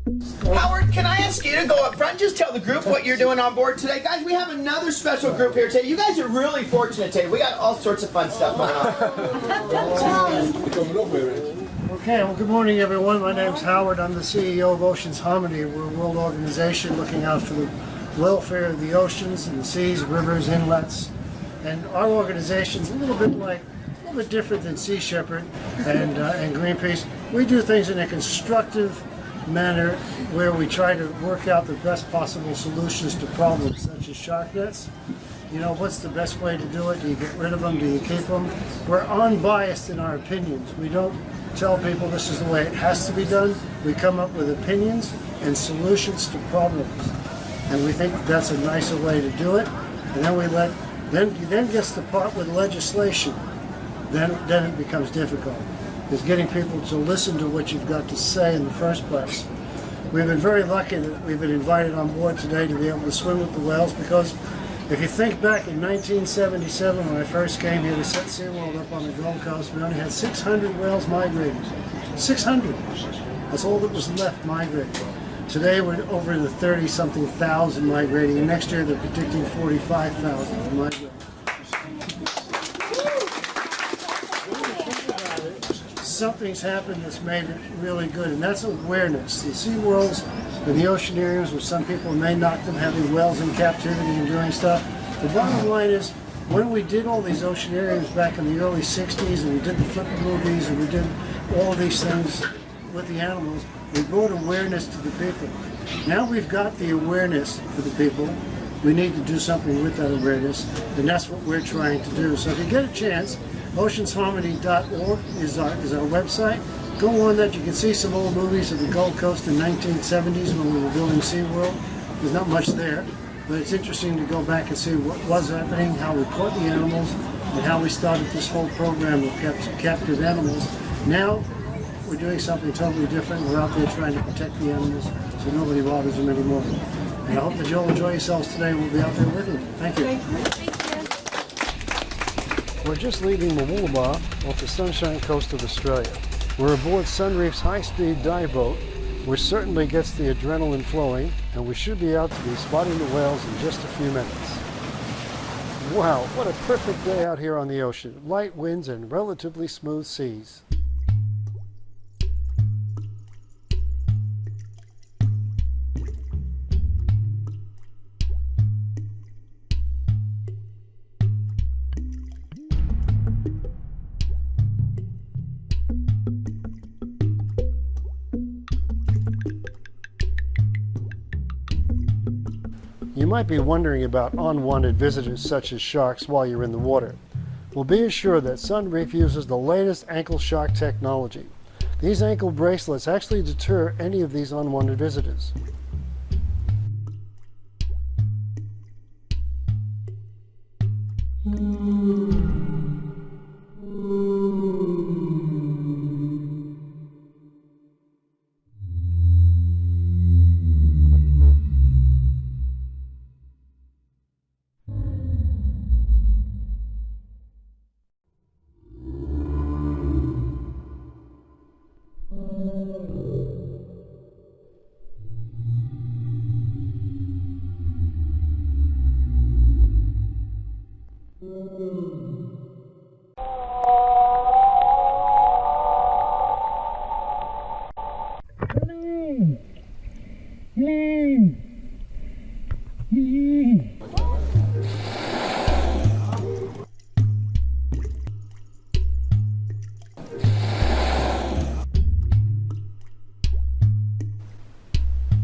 Howard, can I ask you to go up front and just tell the group what you're doing on board today? Guys, we have another special group here today. You guys are really fortunate today. We got all sorts of fun stuff going on. Okay, well, good morning, everyone. My name's Howard. I'm the CEO of Oceans Harmony. We're a world organization looking out for the welfare of the oceans and the seas, rivers, inlets. And our organization's a little bit different than Sea Shepherd and Greenpeace. We do things in a constructive manner where we try to work out the best possible solutions to problems such as shark nets. You know, what's the best way to do it? Do you get rid of them? Do you keep them? We're unbiased in our opinions. We don't tell people this is the way it has to be done. We come up with opinions and solutions to problems. And we think that's a nicer way to do it. And then you then gets the part with legislation. Then it becomes difficult. Is getting people to listen to what you've got to say in the first place. We've been very lucky that we've been invited on board today to be able to swim with the whales, because if you think back in 1977 when I first came here to set SeaWorld up on the Gold Coast, we only had 600 whales migrating. 600! That's all that was left migrating. Today we're over in the 30-something thousand migrating, and next year they're predicting 45,000 migrating. Something's happened that's made it really good, and that's awareness. The SeaWorlds and the oceanariums, where some people may knock them having whales in captivity and doing stuff. The bottom line is, when we did all these oceanariums back in the early 60s, and we did the flip movies, and we did all these things with the animals, we brought awareness to the people. Now we've got the awareness for the people. We need to do something with that awareness, and that's what we're trying to do. So if you get a chance, oceansharmony.org is our website. Go on that. You can see some old movies of the Gold Coast in the 1970s when we were building SeaWorld. There's not much there, but it's interesting to go back and see what was happening, how we caught the animals, and how we started this whole program of captive animals. Now we're doing something totally different. We're out there trying to protect the animals so nobody bothers them anymore. And I hope that you'll enjoy yourselves today. We'll be out there with you. Thank you. We're just leaving Mooloolaba off the Sunshine Coast of Australia. We're aboard SunReef's high-speed dive boat, which certainly gets the adrenaline flowing, and we should be out to be spotting the whales in just a few minutes. Wow, what a perfect day out here on the ocean. Light winds and relatively smooth seas. You might be wondering about unwanted visitors such as sharks while you're in the water. Well, be assured that SunReef uses the latest ankle shark technology. These ankle bracelets actually deter any of these unwanted visitors.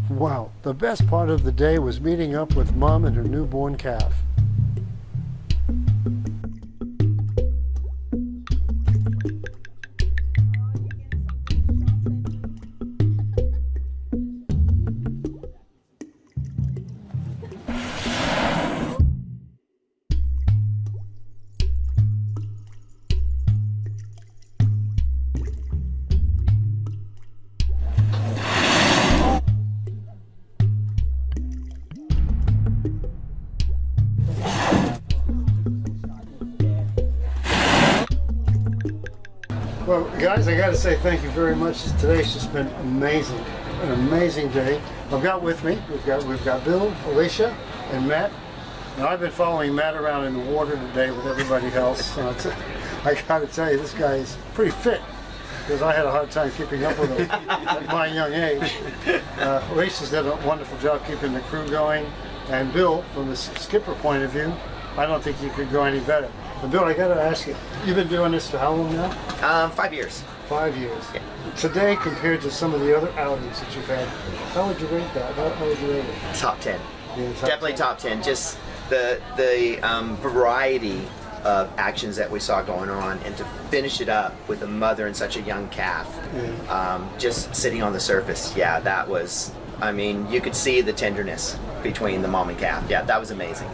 Wow, the best part of the day was meeting up with Mom and her newborn calf. Well, guys, I got to say thank you very much. Today's just been amazing. an amazing day. I've got with me, we've got Bill, Alicia, and Matt. And I've been following Matt around in the water today with everybody else. I gotta tell you, this guy is pretty fit, because I had a hard time keeping up with him at my young age. Alicia's done a wonderful job keeping the crew going. And Bill, from the skipper point of view, I don't think you could go any better. But Bill, I gotta ask you, you've been doing this for how long now? 5 years. 5 years. Yeah. Today, compared to some of the other outings that you've had, how would you rate that? How would you rate it? Top 10. Yeah, Definitely 10. top 10. Just the variety of actions that we saw going on, and to finish it up with a mother and such a young calf, just sitting on the surface. Yeah, that was, I mean, you could see the tenderness between the mom and calf. Yeah, that was amazing.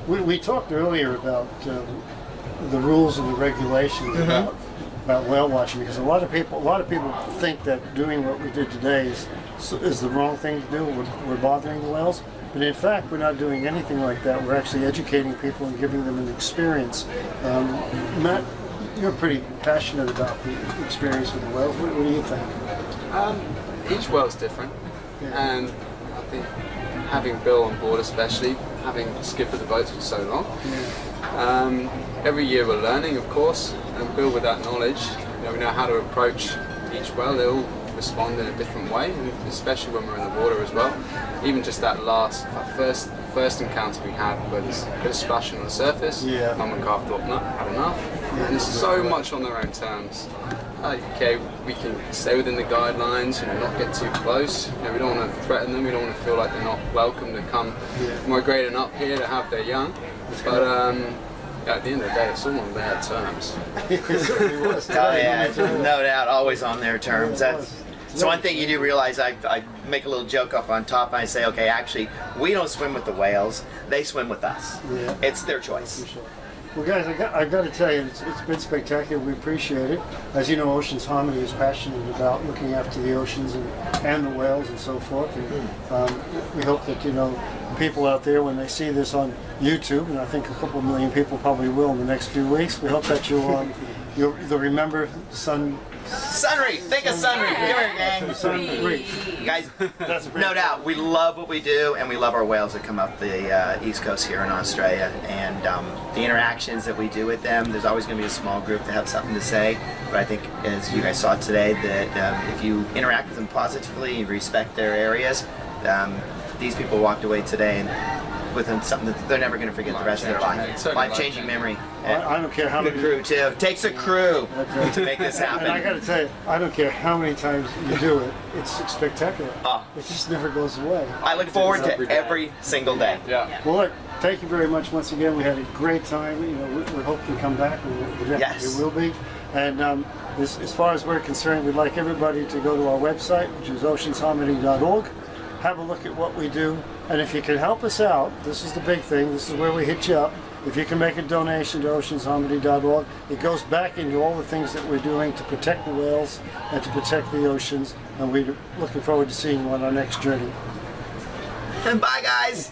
We talked earlier about the rules and the regulations about whale watching, because a lot of people think that doing what we did today is the wrong thing to do. We're bothering the whales. But in fact, we're not doing anything like that. We're actually educating people and giving them an experience. Matt, you're pretty passionate about the experience with the whales. What do you think? Each whale's different, and I think having Bill on board, especially having skippered the boats for so long, every year we're learning, of course, and Bill, with that knowledge, we know how to approach each whale. They all respond in a different way, and especially when we're in the water as well. Even just that first encounter we had, where there's a bit of splashing on the surface, mum and calf thought, not had enough, and there's so much on their own terms. Okay, we can stay within the guidelines, not get too close. We don't want to threaten them. We don't want to feel like they're not welcome to come migrating up here to have their young. But at the end of the day, it's all on their terms. Oh yeah, no doubt, always on their terms. So one thing you do realize, I make a little joke up on top, and I say, okay, actually, we don't swim with the whales, they swim with us. Yeah. It's their choice. Well, guys, I got to tell you, it's been spectacular. We appreciate it. As you know, Oceans Harmony is passionate about looking after the oceans and the whales and so forth. And we hope that people out there, when they see this on YouTube, and I think a couple million people probably will in the next few weeks, we hope that you'll remember SunReef, think of SunReef. Come here, gang. SunReef. Guys, no doubt, we love what we do, and we love our whales that come up the East Coast here in Australia, and the interactions that we do with them. There's always going to be a small group that have something to say, but I think, as you guys saw today, that if you interact with them positively and respect their areas, these people walked away today and with them something that they're never going to forget the rest of their life. Life-changing memory. I don't care how many. The crew too. Takes a crew to make this happen. And I got to tell you, I don't care how many times you do it. It's spectacular. It just never goes away. I look forward to every single day. Yeah. Well, look, thank you very much once again. We had a great time. We hope you come back. We definitely will be. And as far as we're concerned, we'd like everybody to go to our website, which is oceansharmony.org. Have a look at what we do, and if you can help us out, this is the big thing, this is where we hit you up. If you can make a donation to oceansharmony.org, it goes back into all the things that we're doing to protect the whales and to protect the oceans, and we're looking forward to seeing you on our next journey. Bye, guys.